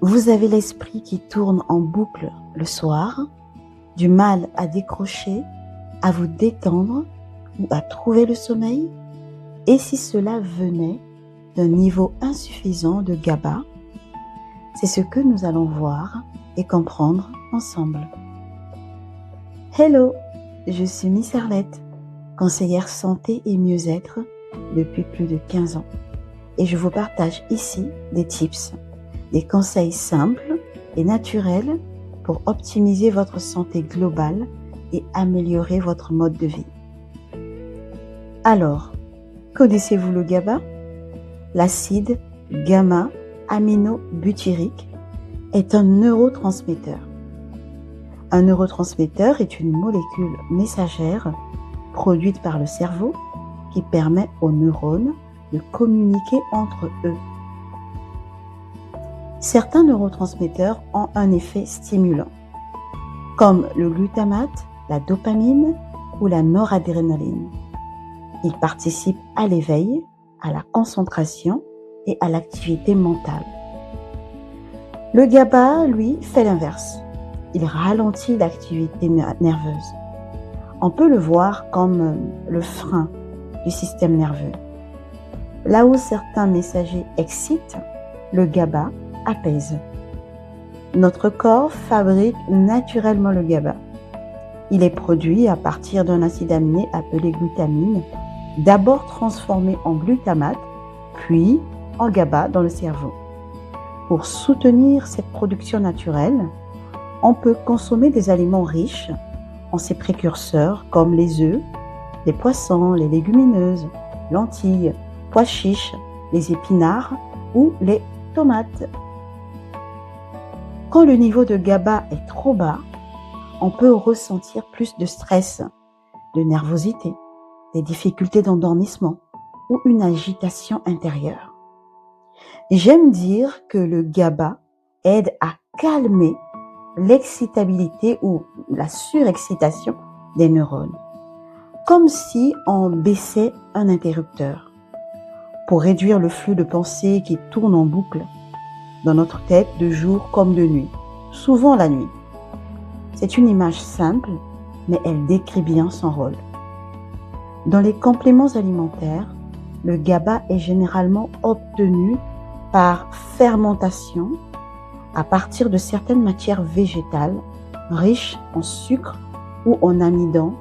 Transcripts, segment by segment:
Vous avez l'esprit qui tourne en boucle le soir, du mal à décrocher, à vous détendre ou à trouver le sommeil? Et si cela venait d'un niveau insuffisant de GABA? C'est ce que nous allons voir et comprendre ensemble. Hello, je suis Miss Arlette, conseillère santé et mieux-être depuis plus de 15 ans. Et je vous partage ici des tips, des conseils simples et naturels pour optimiser votre santé globale et améliorer votre mode de vie. Alors, connaissez-vous le GABA? L'acide gamma-aminobutyrique est un neurotransmetteur. Un neurotransmetteur est une molécule messagère produite par le cerveau qui permet aux neurones de communiquer entre eux. Certains neurotransmetteurs ont un effet stimulant, comme le glutamate, la dopamine ou la noradrénaline. Ils participent à l'éveil, à la concentration et à l'activité mentale. Le GABA, lui, fait l'inverse. Il ralentit l'activité nerveuse. On peut le voir comme le frein du système nerveux. Là où certains messagers excitent, le GABA apaise. Notre corps fabrique naturellement le GABA. Il est produit à partir d'un acide aminé appelé glutamine, d'abord transformé en glutamate, puis en GABA dans le cerveau. Pour soutenir cette production naturelle, on peut consommer des aliments riches en ces précurseurs comme les œufs, les poissons, les légumineuses, lentilles, pois chiches, les épinards ou les tomates. Quand le niveau de GABA est trop bas, on peut ressentir plus de stress, de nervosité, des difficultés d'endormissement ou une agitation intérieure. J'aime dire que le GABA aide à calmer l'excitabilité ou la surexcitation des neurones, comme si on baissait un interrupteur pour réduire le flux de pensées qui tourne en boucle dans notre tête de jour comme de nuit, souvent la nuit. C'est une image simple, mais elle décrit bien son rôle. Dans les compléments alimentaires, le GABA est généralement obtenu par fermentation à partir de certaines matières végétales riches en sucre ou en amidon,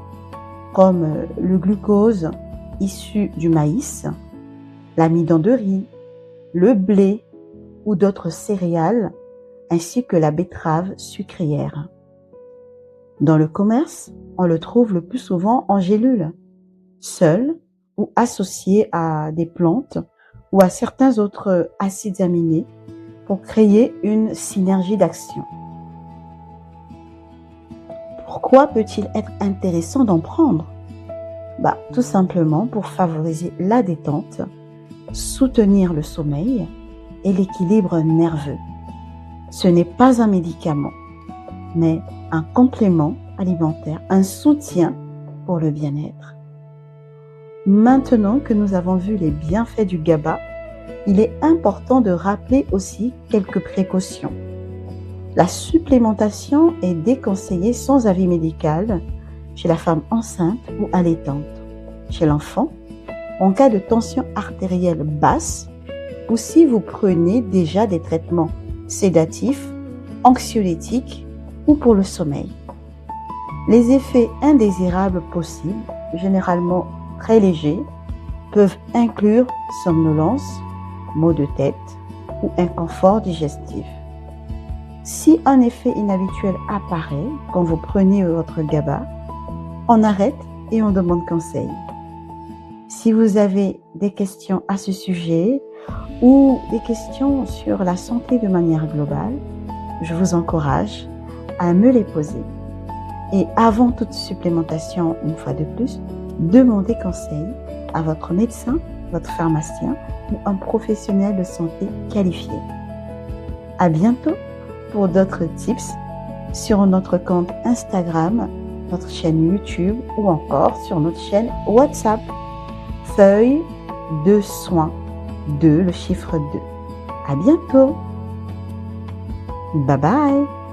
comme le glucose issu du maïs, l'amidon de riz, le blé ou d'autres céréales, ainsi que la betterave sucrière. Dans le commerce, on le trouve le plus souvent en gélules, seul ou associé à des plantes ou à certains autres acides aminés pour créer une synergie d'action. Pourquoi peut-il être intéressant d'en prendre? Tout simplement pour favoriser la détente, soutenir le sommeil et l'équilibre nerveux. Ce n'est pas un médicament, mais un complément alimentaire, un soutien pour le bien-être. Maintenant que nous avons vu les bienfaits du GABA, il est important de rappeler aussi quelques précautions. La supplémentation est déconseillée sans avis médical chez la femme enceinte ou allaitante, chez l'enfant, en cas de tension artérielle basse ou si vous prenez déjà des traitements sédatifs, anxiolytiques ou pour le sommeil. Les effets indésirables possibles, généralement très légers, peuvent inclure somnolence, maux de tête ou inconfort digestif. Si un effet inhabituel apparaît quand vous prenez votre GABA, on arrête et on demande conseil. Si vous avez des questions à ce sujet ou des questions sur la santé de manière globale, je vous encourage à me les poser. Et avant toute supplémentation, une fois de plus, demandez conseil à votre médecin, votre pharmacien ou un professionnel de santé qualifié. À bientôt pour d'autres tips sur notre compte Instagram, notre chaîne YouTube ou encore sur notre chaîne WhatsApp. Feuille de soins 2, le chiffre 2. À bientôt! Bye bye.